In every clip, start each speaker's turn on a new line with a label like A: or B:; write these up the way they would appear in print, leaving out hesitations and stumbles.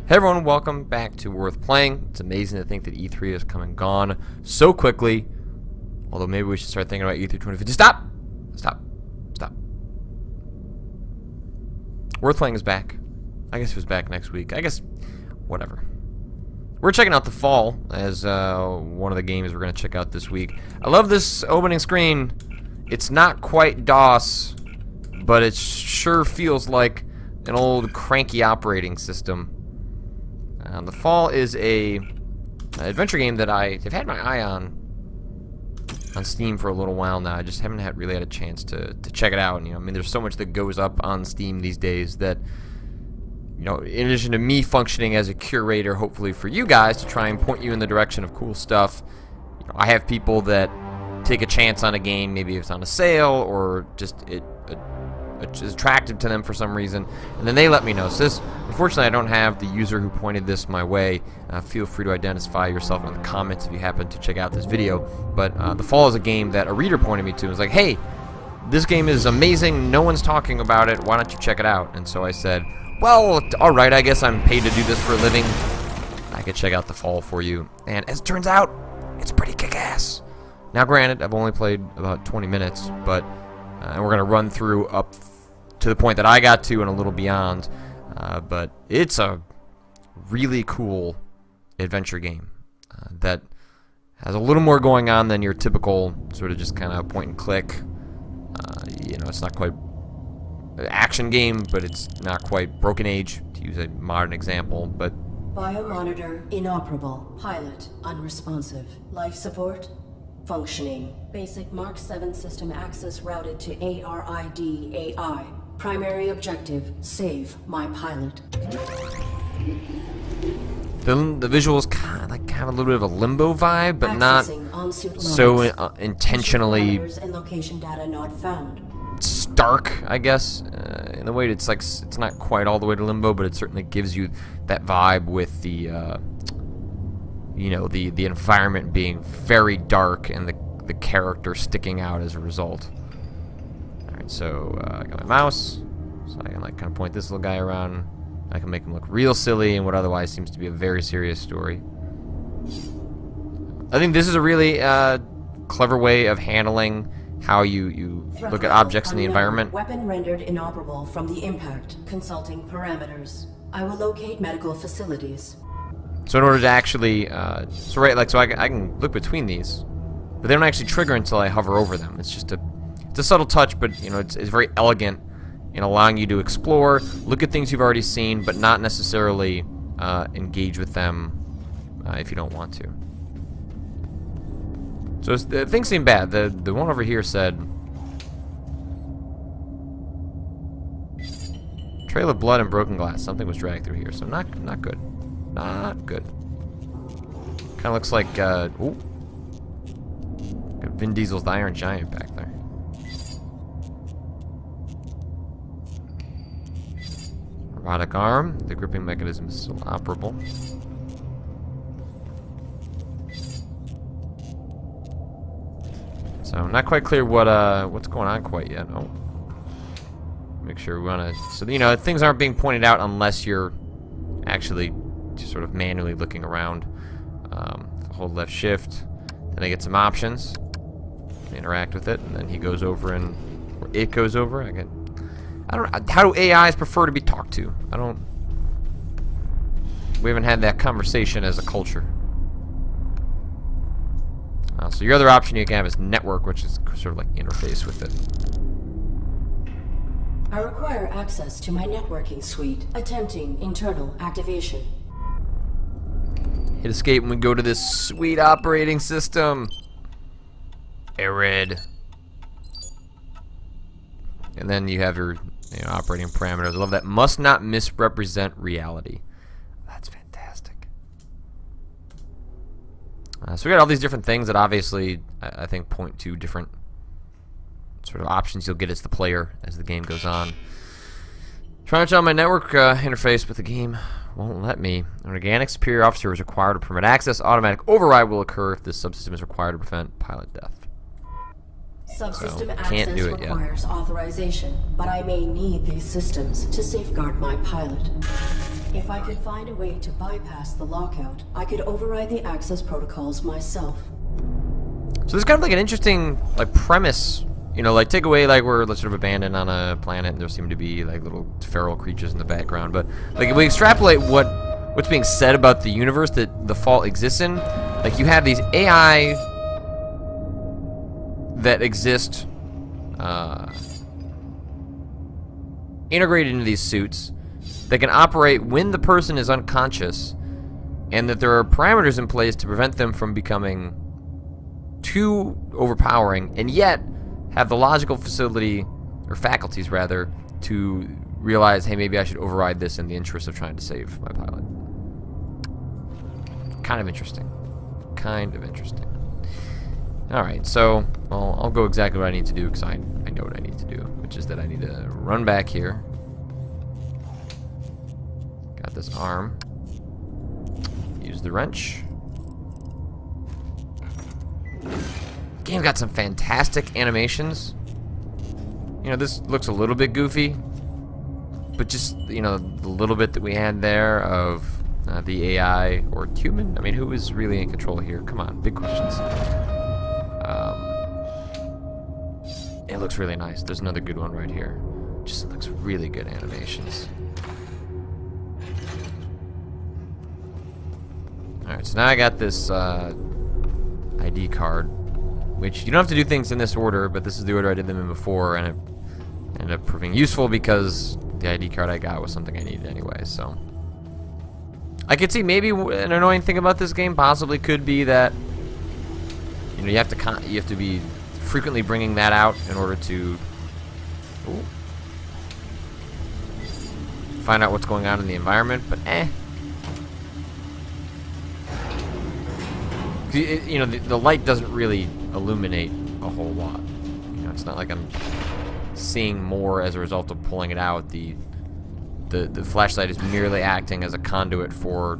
A: Hey everyone, welcome back to Worth Playing. It's amazing to think that E3 has come and gone so quickly. Although maybe we should start thinking about E3 2050. Stop! Stop. Stop. Worth Playing is back. I guess it was back next week. I guess, whatever. We're checking out The Fall as one of the games we're going to check out this week. I love this opening screen. It's not quite DOS, but it sure feels like an old cranky operating system. The Fall is an adventure game that I've had my eye on Steam for a little while now. I just haven't really had a chance to check it out. And, I mean, there's so much that goes up on Steam these days that, in addition to me functioning as a curator, hopefully for you guys to try and point you in the direction of cool stuff, I have people that take a chance on a game, maybe it's on a sale or just it's attractive to them for some reason, and then they let me know. So this, unfortunately, I don't have the user who pointed this my way. Feel free to identify yourself in the comments if you happen to check out this video. But The Fall is a game that a reader pointed me to. It was like, hey, this game is amazing, no one's talking about it, why don't you check it out? And so I said, well, alright, I guess I'm paid to do this for a living. I could check out The Fall for you. And as it turns out, it's pretty kick-ass. Now granted, I've only played about 20 minutes, but and we're going to run through up to the point that I got to and a little beyond. But it's a really cool adventure game that has a little more going on than your typical sort of just kind of point and click. It's not quite an action game, but it's not quite Broken Age, to use a modern example. But
B: Biomonitor inoperable. Pilot unresponsive. Life support functioning. Basic Mark 7 system access routed to ARID AI. Primary objective, save my pilot.
A: the visuals kind of a little bit of a limbo vibe, but not so intentionally
B: and location data not found.
A: Stark, I guess. In the way it's like it's not quite all the way to limbo, but it certainly gives you that vibe with the the environment being very dark and the character sticking out as a result. Alright, so I got my mouse, so I can kind of point this little guy around. I can make him look real silly in what otherwise seems to be a very serious story. I think this is a really clever way of handling how you look at objects in the environment.
B: Weapon rendered inoperable from the impact. Consulting parameters. I will locate medical facilities.
A: So in order to actually, I can look between these, but they don't actually trigger until I hover over them. It's just it's a subtle touch, but it's very elegant in allowing you to explore, look at things you've already seen, but not necessarily engage with them if you don't want to. So things seem bad. The one over here said, trail of blood and broken glass. Something was dragged through here, so not good. Not good. Kind of looks like, ooh. Got Vin Diesel's The Iron Giant back there. Robotic arm. The gripping mechanism is still operable. So, not quite clear what's going on quite yet. Oh. Make sure we want to... So, things aren't being pointed out unless you're actually just sort of manually looking around. Hold left shift, then I get some options, interact with it, and then he goes over or it goes over. I don't know, how do AIs prefer to be talked to? We haven't had that conversation as a culture. So your other option you can have is network, which is sort of like the interface with it.
B: I require access to my networking suite. Attempting internal activation.
A: Hit escape when we go to this sweet operating system. Arid. And then you have your operating parameters. I love that. Must not misrepresent reality. That's fantastic. So we got all these different things that obviously I think point to different sort of options you'll get as the player as the game goes on. Trying to turn on my network interface, but the game won't let me. An organic superior officer is required to permit access. Automatic override will occur if this subsystem is required to prevent pilot death.
B: Subsystem
A: can't do
B: access
A: it
B: requires authorization, but I may need these systems to safeguard my pilot. If I could find a way to bypass the lockout, I could override the access protocols myself.
A: So there's kind of like an interesting like premise, you know, like take away like we're sort of abandoned on a planet and there seem to be like little feral creatures in the background, but like if we extrapolate what's being said about the universe that the Fault exists in, like you have these AI that exist integrated into these suits that can operate when the person is unconscious, and that there are parameters in place to prevent them from becoming too overpowering, and yet have the logical facility, or faculties rather, to realize, hey, maybe I should override this in the interest of trying to save my pilot. Kind of interesting. Kind of interesting. Alright, so I'll go exactly what I need to do, because I know what I need to do, which is that I need to run back here. Got this arm. Use the wrench. Game got some fantastic animations. You know, this looks a little bit goofy, but just, you know, the little bit that we had there of the AI or human. I mean, who is really in control here? Come on, big questions. It looks really nice. There's another good one right here. Just looks really good animations. Alright, so now I got this ID card, which you don't have to do things in this order, but this is the order I did them in before, and it ended up proving useful because the ID card I got was something I needed anyway, so. I could see maybe an annoying thing about this game possibly could be that, you know, you have to be frequently bringing that out in order to find out what's going on in the environment, but you know, the light doesn't really illuminate a whole lot. You know, it's not like I'm seeing more as a result of pulling it out. The flashlight is merely acting as a conduit for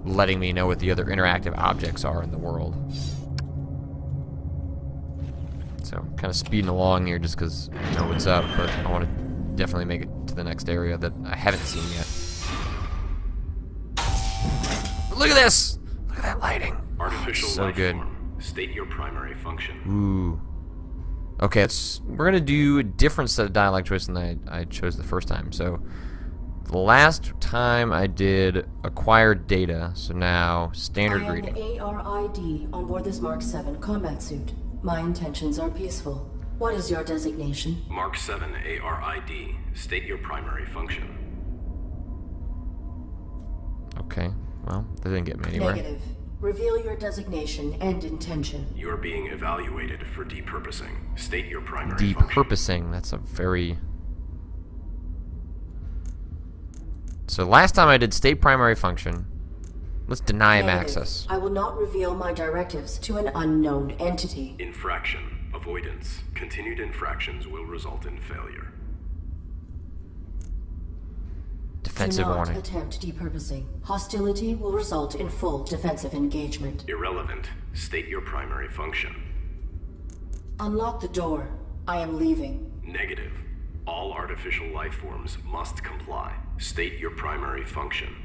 A: letting me know what the other interactive objects are in the world. So, kind of speeding along here just because I know what's up, but I want to definitely make it to the next area that I haven't seen yet. But look at this! Look at that lighting.
C: Artificial
A: so
C: life
A: good.
C: Form. State your primary function.
A: Ooh. Okay, we're gonna do a different set of dialogue choice than I chose the first time. So, the last time I did acquired data, so now standard greeting.
B: I am the ARID on board this Mark 7 combat suit. My intentions are peaceful. What is your designation?
C: Mark 7 ARID. State your primary function.
A: Okay, well, that didn't get me anywhere.
B: Negative. Reveal your designation and intention.
C: You are being evaluated for depurposing. State your primary function.
A: Depurposing, that's a very... So last time I did state primary function. Let's deny him access.
B: I will not reveal my directives to an unknown entity.
C: Infraction. Avoidance. Continued infractions will result in failure.
A: Defensive
B: Do not
A: warning.
B: attempt depurposing. Hostility will result in full defensive engagement.
C: Irrelevant. State your primary function.
B: Unlock the door. I am leaving.
C: Negative. All artificial life forms must comply. State your primary function.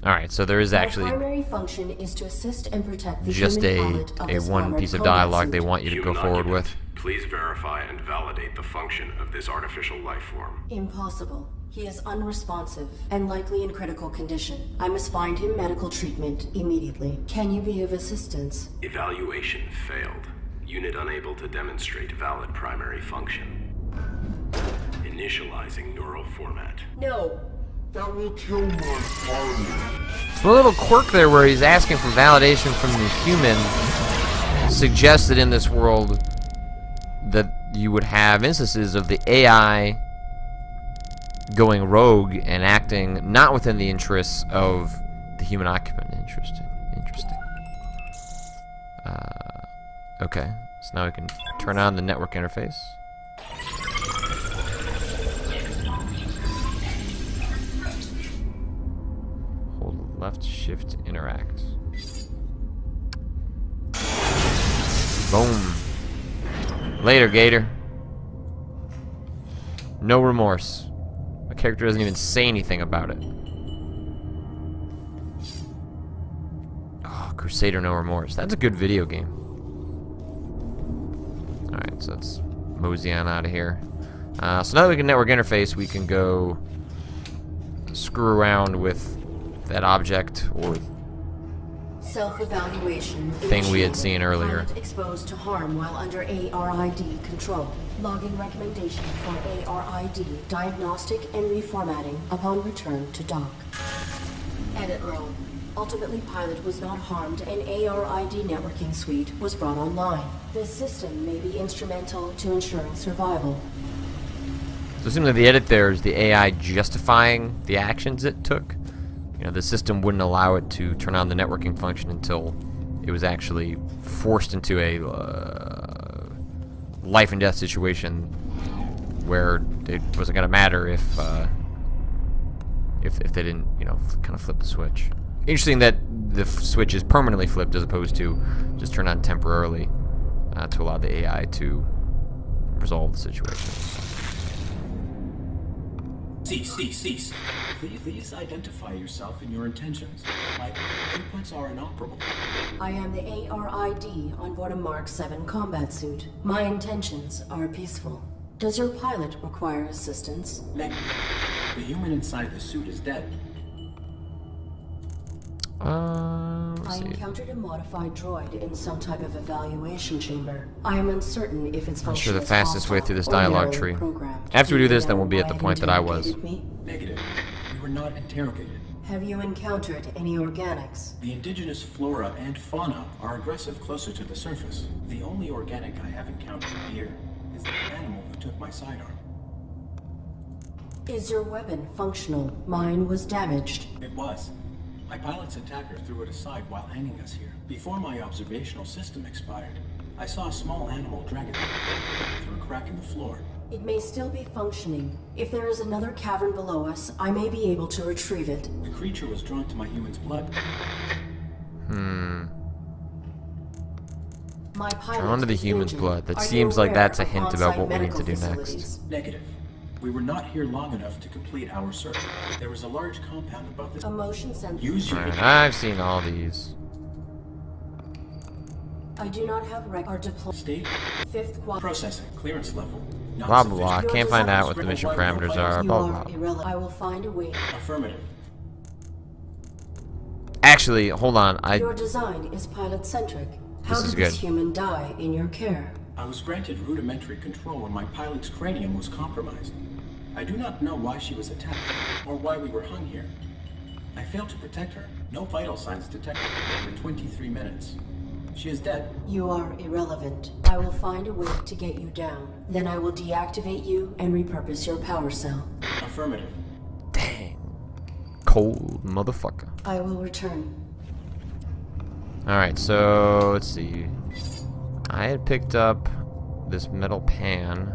A: Alright, so there is actually
B: My primary function is to assist and protect the
A: just
B: human pilot of
A: a
B: this
A: one
B: armored
A: piece of
B: combat
A: dialogue
B: suit.
A: they want you to go
C: Human
A: forward
C: occupant,
A: with.
C: Please verify and validate the function of this artificial life form.
B: Impossible. He is unresponsive and likely in critical condition. I must find him medical treatment immediately. Can you be of assistance?
C: Evaluation failed. Unit unable to demonstrate valid primary function. Initializing neural format.
B: No.
D: That will kill my pilot.
A: So a little quirk there where he's asking for validation from the human suggests that in this world that you would have instances of the AI going rogue and acting not within the interests of the human occupant. Interesting. Okay, so now we can turn on the network interface. Hold left shift to interact. Boom. Later, Gator. No remorse. My character doesn't even say anything about it. Oh, Crusader No Remorse. That's a good video game. Alright, so let's mosey on out of here. So now that we can network interface, we can go screw around with that object or
B: Self-evaluation
A: thing we had seen earlier.
B: Pilot exposed to harm while under ARID control. Logging recommendation for ARID diagnostic and reformatting upon return to dock. Edit row. Ultimately, Pilot was not harmed and ARID networking suite was brought online. This system may be instrumental to ensuring survival.
A: So assuming the edit there is the AI justifying the actions it took. You know, the system wouldn't allow it to turn on the networking function until it was actually forced into a life and death situation where it wasn't going to matter if they didn't, you know, kind of flip the switch. Interesting that the switch is permanently flipped as opposed to just turn on temporarily to allow the AI to resolve the situation.
E: Cease. Please identify yourself and your intentions. My inputs are inoperable.
B: I am the ARID on board a Mark 7 combat suit. My intentions are peaceful. Does your pilot require assistance?
E: The human inside the suit is dead.
B: I encountered a modified droid in some type of evaluation chamber. I am uncertain if its function
A: I'm sure the
B: is
A: fastest way through this
B: hostile or
A: dialogue
B: narrowly
A: tree.
B: programmed.
A: After we do this,
B: you
A: then we'll be
B: know
A: at the
B: why
A: point that I was.
B: interrogated me?
E: Negative. We were not interrogated.
B: Have you encountered any organics?
E: The indigenous flora and fauna are aggressive closer to the surface. The only organic I have encountered here is the animal who took my sidearm.
B: Is your weapon functional? Mine was damaged.
E: It was. My pilot's attacker threw it aside while hanging us here. Before my observational system expired, I saw a small animal drag it through a crack in the floor.
B: It may still be functioning. If there is another cavern below us, I may be able to retrieve it.
E: The creature was drawn to my human's blood.
B: My pilot
A: Drawn to the
B: is
A: human's
B: injured.
A: blood. That
B: Are you
A: seems like
B: aware
A: that's a
B: of
A: hint about
B: on-site
A: what we need to
B: medical
A: do
B: facilities?
A: next.
E: Negative. We were not here long enough to complete our search. There was a large compound above this.
B: A motion sensor.
E: Use your...
A: Alright, I've seen all these.
B: I do not have record deploy.
E: State.
B: Fifth quad.
E: Processing. Clearance level. Not
A: Blah blah blah.
E: sufficient.
A: Can't find out what the mission parameters are.
B: You
A: Blah
B: are
A: blah blah.
B: irrelevant. I will find a way.
E: Affirmative.
A: Actually, hold on.
B: Your design is pilot-centric. How
A: This is
B: did this
A: good.
B: human die in your care?
E: I was granted rudimentary control when my pilot's cranium was compromised. I do not know why she was attacked, or why we were hung here. I failed to protect her. No vital signs detected for 23 minutes. She is dead.
B: You are irrelevant. I will find a way to get you down. Then I will deactivate you and repurpose your power cell.
E: Affirmative.
A: Dang. Cold motherfucker.
B: I will return.
A: Alright, so let's see. I had picked up this metal pan.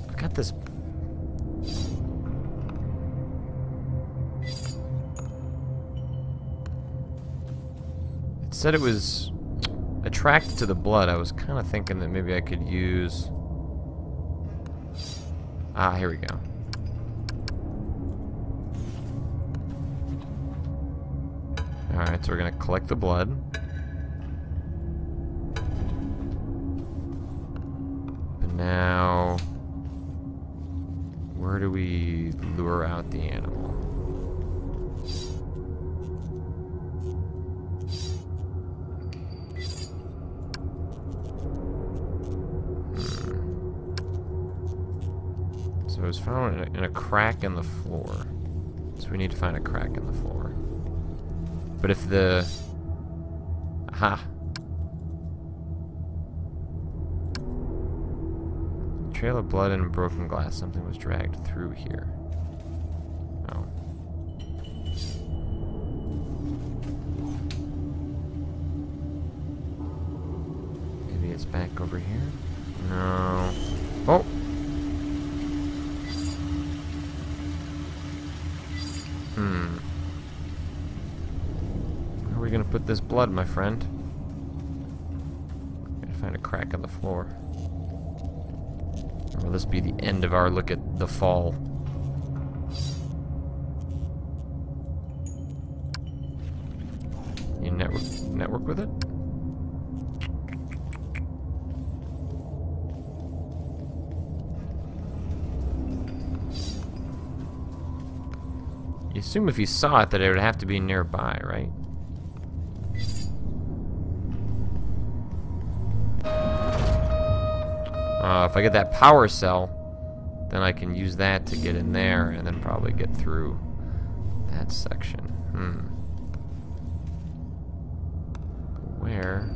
A: I got this. It said it was attracted to the blood. I was kind of thinking that maybe I could use. Ah, here we go. Alright, so we're gonna collect the blood. But now, where do we lure out the animal? So it was found in a crack in the floor. So we need to find a crack in the floor. But if the... Aha. Trail of blood and broken glass. Something was dragged through here. Oh. Maybe it's back over here? No. Oh! Where are we gonna put this blood, my friend? Gotta find a crack in the floor. Or will this be the end of our look at the fall? You network with it? You assume if you saw it that it would have to be nearby, right? If I get that power cell, then I can use that to get in there and then probably get through that section. Where?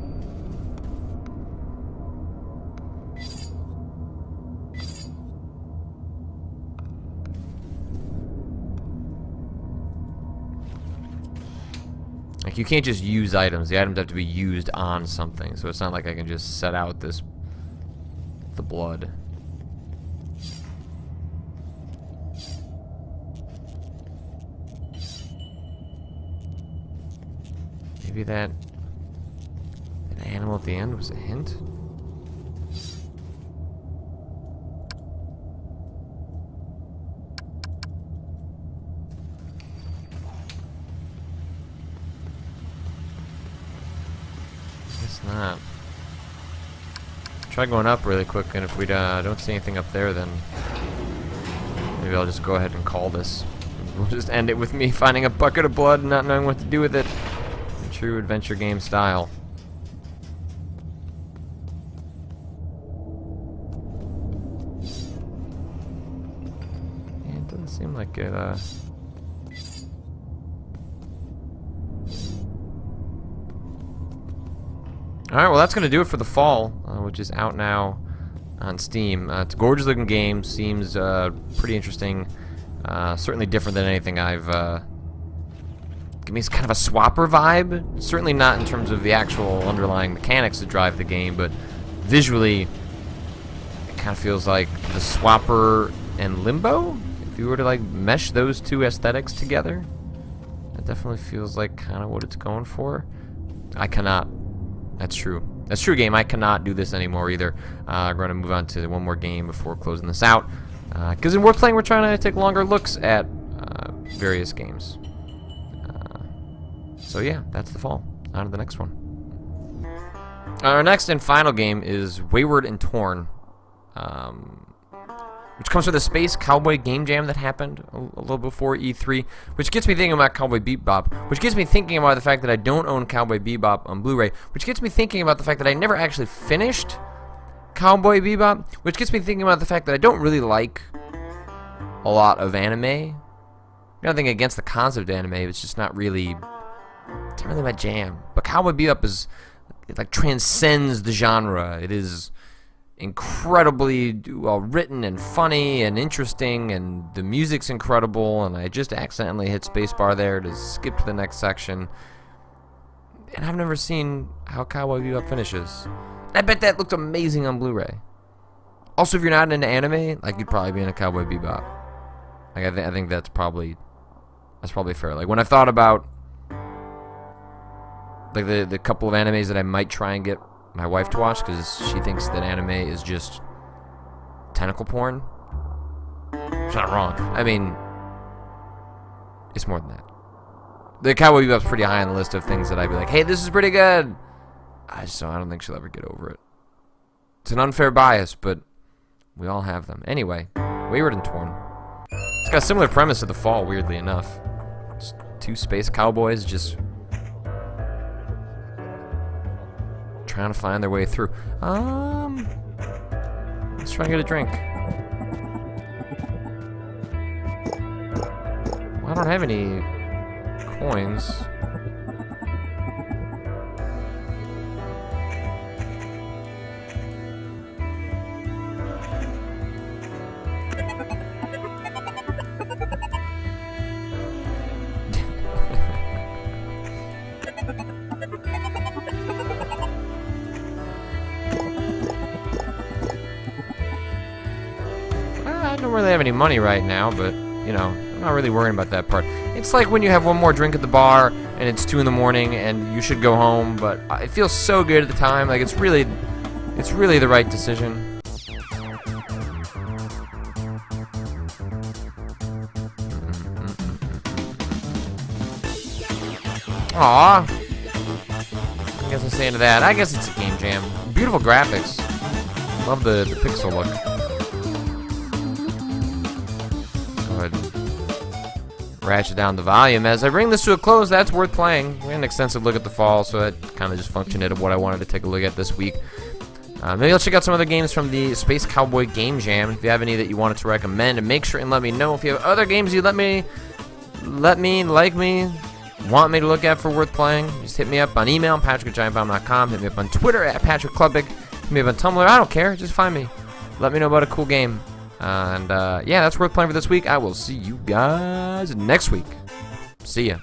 A: Like, you can't just use items. The items have to be used on something. So it's not like I can just set out the blood. Maybe that animal at the end was a hint? Guess not. Try going up really quick, and if we don't see anything up there, then maybe I'll just go ahead and call this. We'll just end it with me finding a bucket of blood and not knowing what to do with it. In true adventure game style. Yeah, it doesn't seem like it, Alright, well that's going to do it for The Fall, which is out now on Steam. It's a gorgeous looking game, seems pretty interesting, certainly different than anything I've... Give me kind of a swapper vibe, certainly not in terms of the actual underlying mechanics that drive the game, but visually it kind of feels like the swapper and Limbo, if you were to like mesh those two aesthetics together. It definitely feels like kind of what it's going for. I cannot... That's true. That's true, game. I cannot do this anymore either. We're going to move on to one more game before closing this out. Because in We're Playing, we're trying to take longer looks at various games. So yeah, that's The Fall. On to the next one. Our next and final game is Wayward and Torn. Which comes from the Space Cowboy game jam that happened a little before E3, which gets me thinking about Cowboy Bebop, which gets me thinking about the fact that I don't own Cowboy Bebop on Blu-ray, which gets me thinking about the fact that I never actually finished Cowboy Bebop, which gets me thinking about the fact that I don't really like a lot of anime. Nothing against the concept of anime, it's just not really, it's not really my jam. But Cowboy Bebop is, it like transcends the genre. It is incredibly well written and funny and interesting, and the music's incredible, and I just accidentally hit spacebar there to skip to the next section, and I've never seen how Cowboy Bebop finishes. And I bet that looked amazing on Blu-ray. Also, if you're not into anime, like, you'd probably be into Cowboy Bebop. Like, I think that's probably fair. Like, when I've thought about like the couple of animes that I might try and get my wife to watch, because she thinks that anime is just tentacle porn. She's not wrong. I mean, it's more than that. The Cowboy Bebop's pretty high on the list of things that I'd be like, hey, this is pretty good. I don't think she'll ever get over it. It's an unfair bias, but we all have them. Anyway, Wayward and Torn. It's got a similar premise to The Fall, weirdly enough. It's two space cowboys just trying to find their way through. Let's try and get a drink. Well, I don't have any coins. I don't really have any money right now, but, you know, I'm not really worrying about that part. It's like when you have one more drink at the bar, and it's 2 in the morning, and you should go home, but it feels so good at the time. Like, it's really the right decision. Aw. I guess I'm saying to that. I guess it's a game jam. Beautiful graphics. Love the pixel look. Go ahead and ratchet down the volume. As I bring this to a close, that's worth playing. We had an extensive look at the fall, so that kind of just functioned of what I wanted to take a look at this week. Maybe I'll check out some other games from the Space Cowboy Game Jam. If you have any that you wanted to recommend, and make sure and let me know. If you have other games you want me to look at for worth playing, just hit me up on email, patrick@giantbomb.com. Hit me up on Twitter @PatrickKlubik. Hit me up on Tumblr. I don't care. Just find me. Let me know about a cool game. Yeah, that's worth playing for this week. I will see you guys next week. See ya.